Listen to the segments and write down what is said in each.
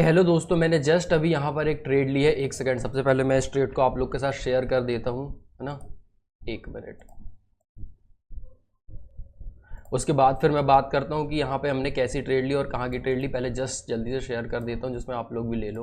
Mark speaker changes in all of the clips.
Speaker 1: Hello दोस्तों, मैंने just अभी यहाँ पर एक ट्रेड ली है। एक सेकंड, सबसे पहले मैं इस ट्रेड को आप लोग के साथ शेयर कर देता हूँ, है ना। एक मिनट, उसके बाद फिर मैं बात करता हूँ कि यहाँ पे हमने कैसी ट्रेड ली और कहाँ की ट्रेड ली। पहले जस्ट जल्दी से शेयर कर देता हूँ जिसमें आप लोग भी ले लो।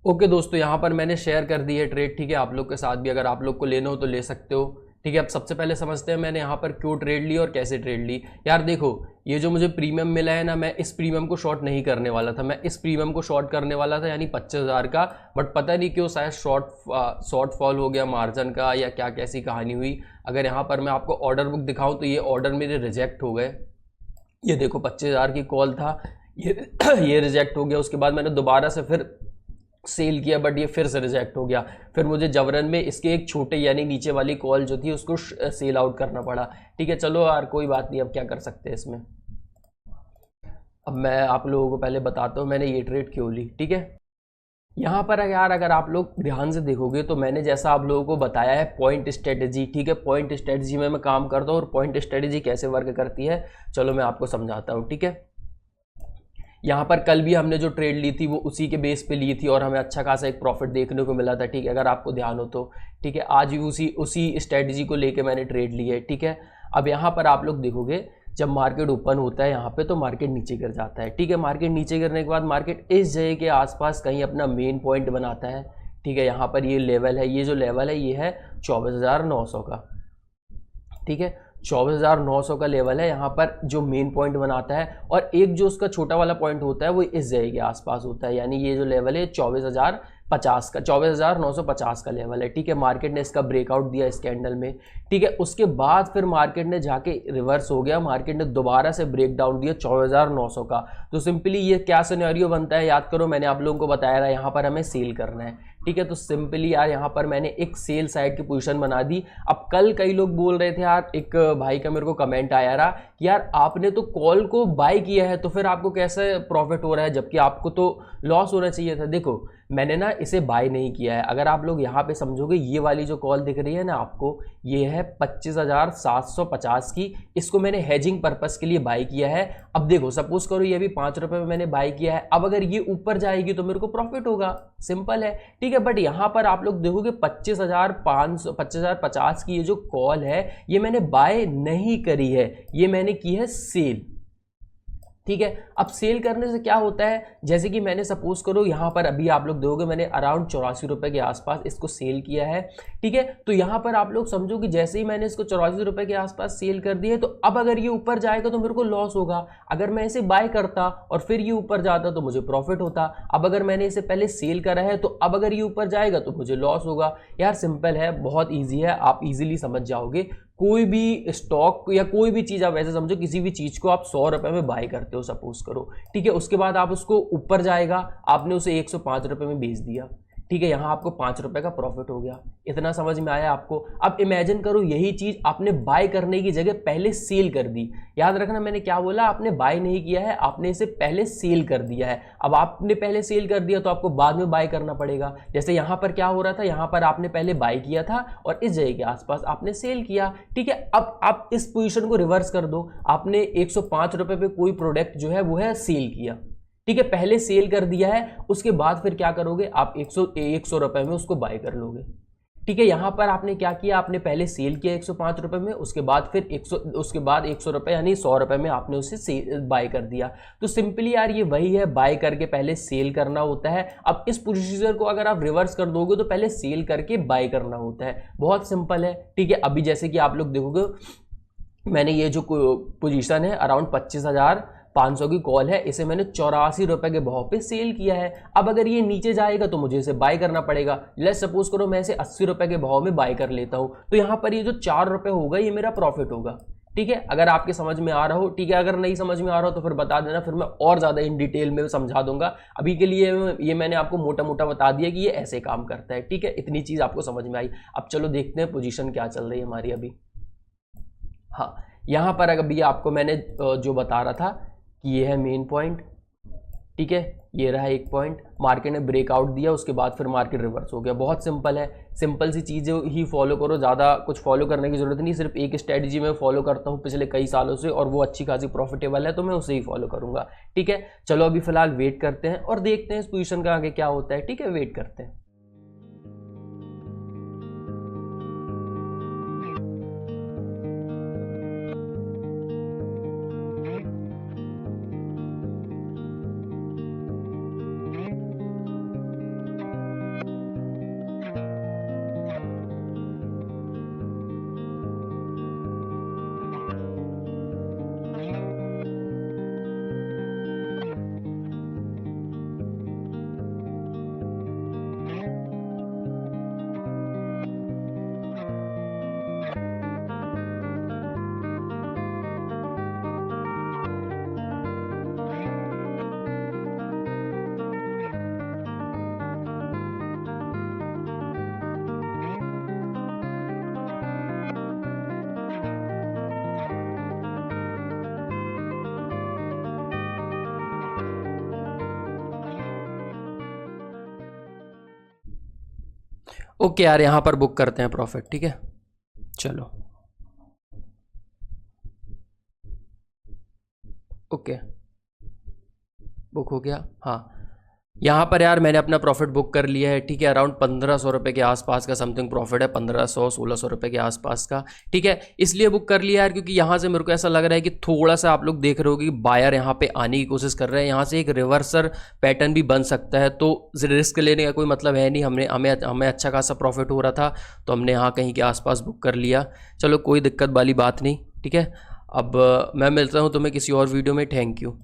Speaker 1: ओके दोस्तों, यहाँ पर मैंने शेयर कर दी है ट्रेड, ठीक है। आप लोग के साथ भी अगर आप लोग को लेना हो तो ले सकते हो, ठीक है। अब सबसे पहले समझते हैं मैंने यहाँ पर क्यों ट्रेड ली और कैसे ट्रेड ली। यार देखो, ये जो मुझे प्रीमियम मिला है ना, मैं इस प्रीमियम को शॉर्ट नहीं करने वाला था। मैं इस प्रीमियम को शॉर्ट करने वाला था, यानी 25,000 का। बट पता नहीं क्यों शायद शॉर्ट फॉल हो गया मार्जिन का, या क्या कैसी कहानी हुई। अगर यहाँ पर मैं आपको ऑर्डर बुक दिखाऊँ तो ये ऑर्डर मेरे रिजेक्ट हो गए। ये देखो 25,000 की कॉल था, ये ये रिजेक्ट हो गया। उसके बाद मैंने दोबारा से फिर सेल किया, बट ये फिर से रिजेक्ट हो गया। फिर मुझे जबरन में इसके एक छोटे यानी नीचे वाली कॉल जो थी उसको सेल आउट करना पड़ा, ठीक है। चलो यार कोई बात नहीं, अब क्या कर सकते हैं इसमें। अब मैं आप लोगों को पहले बताता हूँ मैंने ये ट्रेड क्यों ली, ठीक है। यहाँ पर यार अगर आप लोग ध्यान से देखोगे तो मैंने जैसा आप लोगों को बताया है पॉइंट स्ट्रेटेजी, ठीक है। पॉइंट स्ट्रेटेजी में मैं काम करता हूँ और पॉइंट स्ट्रेटेजी कैसे वर्क करती है चलो मैं आपको समझाता हूँ, ठीक है। यहाँ पर कल भी हमने जो ट्रेड ली थी वो उसी के बेस पे ली थी और हमें अच्छा खासा एक प्रॉफिट देखने को मिला था, ठीक है, अगर आपको ध्यान हो तो, ठीक है। आज भी उसी स्ट्रेटजी को लेके मैंने ट्रेड ली है, ठीक है। अब यहाँ पर आप लोग देखोगे जब मार्केट ओपन होता है यहाँ पे तो मार्केट नीचे गिर जाता है, ठीक है। मार्केट नीचे गिरने के बाद मार्केट इस जगह के आसपास कहीं अपना मेन पॉइंट बनाता है, ठीक है। यहाँ पर ये लेवल है, ये जो लेवल है ये है 24,900 का, ठीक है। 24,900 का लेवल है यहाँ पर जो मेन पॉइंट बनाता है, और एक जो उसका छोटा वाला पॉइंट होता है वो इस जगह के आसपास होता है, यानी ये जो लेवल है 24,050 का, 24,950 का लेवल है, ठीक है। मार्केट ने इसका ब्रेकआउट दिया इस कैंडल में, ठीक है। उसके बाद फिर मार्केट ने जाके रिवर्स हो गया, मार्केट ने दोबारा से ब्रेक डाउन दिया 24,900 का। तो सिंपली ये क्या सिनेरियो बनता है, याद करो मैंने आप लोगों को बताया था यहाँ पर हमें सेल करना है, ठीक है। तो सिंपली यार यहाँ पर मैंने एक सेल साइड की पोजीशन बना दी। अब कल कई लोग बोल रहे थे यार, एक भाई का मेरे को कमेंट आया रहा कि यार आपने तो कॉल को बाय किया है तो फिर आपको कैसे प्रॉफिट हो रहा है, जबकि आपको तो लॉस होना चाहिए था। देखो मैंने ना इसे बाय नहीं किया है, अगर आप लोग यहाँ पे समझोगे ये वाली जो कॉल दिख रही है ना आपको, ये है 25,750 की। इसको मैंने हेजिंग पर्पस के लिए बाय किया है। अब देखो सपोज करो ये भी 5 रुपए में मैंने बाय किया है, अब अगर ये ऊपर जाएगी तो मेरे को प्रॉफिट होगा, सिंपल है, ठीक है। बट यहाँ पर आप लोग देखोगे 25,050 की ये जो कॉल है ये मैंने बाय नहीं करी है, ये मैंने की है सेल, ठीक है। अब सेल करने से क्या होता है, जैसे कि मैंने सपोज करो यहाँ पर अभी आप लोग देखोगे मैंने अराउंड 84 रुपए के आसपास इसको सेल किया है, ठीक है। तो यहाँ पर आप लोग समझो कि जैसे ही मैंने इसको 84 रुपए के आसपास सेल कर दिया है तो अब अगर ये ऊपर जाएगा तो मेरे को लॉस होगा। अगर मैं इसे बाय करता और फिर ये ऊपर जाता तो मुझे प्रॉफिट होता। अब अगर मैंने इसे पहले सेल करा है तो अब अगर ये ऊपर जाएगा तो मुझे लॉस होगा। यार सिंपल है, बहुत ईजी है, आप इजीली समझ जाओगे। कोई भी स्टॉक या कोई भी चीज़ आप ऐसे समझो, किसी भी चीज़ को आप 100 रुपए में बाय करते हो सपोज करो, ठीक है। उसके बाद आप उसको ऊपर जाएगा, आपने उसे 105 रुपए में बेच दिया, ठीक है। यहाँ आपको 5 रुपए का प्रॉफिट हो गया। इतना समझ में आया आपको। अब इमेजिन करो यही चीज़ आपने बाय करने की जगह पहले सेल कर दी। याद रखना मैंने क्या बोला, आपने बाय नहीं किया है, आपने इसे पहले सेल कर दिया है। अब आपने पहले सेल कर दिया तो आपको बाद में बाय करना पड़ेगा। जैसे यहाँ पर क्या हो रहा था, यहाँ पर आपने पहले बाय किया था और इस जगह के आसपास आपने सेल किया, ठीक है। अब आप इस पोजीशन को रिवर्स कर दो, आपने 105 रुपए पे कोई प्रोडक्ट जो है वो है सेल किया, ठीक है। पहले सेल कर दिया है, उसके बाद फिर क्या करोगे आप 100 रुपए में उसको बाय कर लोगे, ठीक है। यहां पर आपने क्या किया, आपने पहले सेल किया 105 रुपए में, उसके बाद फिर 100 रुपए यानी 100 रुपए में आपने उसे बाय कर दिया। तो सिंपली यार ये वही है, बाय करके पहले सेल करना होता है। अब इस प्रोसीजर को अगर आप रिवर्स कर दोगे तो पहले सेल करके बाय करना होता है, बहुत सिंपल है, ठीक है। अभी जैसे कि आप लोग देखोगे मैंने ये जो पोजीशन है अराउंड 25,500 की कॉल है, इसे मैंने 84 रुपए के भाव पे सेल किया है। अब अगर ये नीचे जाएगा तो मुझे इसे बाय करना पड़ेगा। लेट्स सपोज करो मैं इसे 80 रुपए के भाव में बाय कर लेता हूं, तो यहां पर ये जो 4 रुपए होगा ये मेरा प्रॉफिट होगा, ठीक है। अगर आपके समझ में आ रहा हो, ठीक है। अगर नहीं समझ में आ रहा हो तो फिर बता देना, फिर मैं और ज्यादा इन डिटेल में समझा दूंगा। अभी के लिए ये मैंने आपको मोटा मोटा बता दिया कि ये ऐसे काम करता है, ठीक है। इतनी चीज आपको समझ में आई। अब चलो देखते हैं पोजीशन क्या चल रही है हमारी अभी। हाँ, यहाँ पर अभी आपको मैंने जो बता रहा था कि ये है मेन पॉइंट, ठीक है, ये रहा एक पॉइंट, मार्केट ने ब्रेकआउट दिया, उसके बाद फिर मार्केट रिवर्स हो गया। बहुत सिंपल है, सिंपल सी चीज़ें ही फॉलो करो, ज़्यादा कुछ फॉलो करने की ज़रूरत नहीं। सिर्फ एक स्ट्रेटजी मैं फॉलो करता हूँ पिछले कई सालों से और वो अच्छी खासी प्रॉफिटेबल है, तो मैं उसे ही फॉलो करूँगा। ठीक है, चलो अभी फिलहाल वेट करते हैं और देखते हैं इस पोजीशन का आगे क्या होता है। ठीक है, वेट करते हैं। ओके यार, यहाँ पर बुक करते हैं प्रॉफिट। ठीक है, चलो ओके, बुक हो गया। हाँ, यहाँ पर यार मैंने अपना प्रॉफिट बुक कर लिया है। ठीक है, अराउंड 1500 रुपये के आसपास का समथिंग प्रॉफिट है, 1500-1600 रुपये के आसपास का। ठीक है, इसलिए बुक कर लिया यार क्योंकि यहाँ से मेरे को ऐसा लग रहा है कि थोड़ा सा आप लोग देख रहे हो कि बायर यहाँ पे आने की कोशिश कर रहे हैं, यहाँ से एक रिवर्सर पैटर्न भी बन सकता है, तो रिस्क लेने का कोई मतलब है नहीं। हमें अच्छा खासा प्रॉफिट हो रहा था तो हमने यहाँ कहीं के आसपास बुक कर लिया। चलो कोई दिक्कत वाली बात नहीं। ठीक है, अब मैं मिलता हूँ तुम्हें किसी और वीडियो में। Thank you.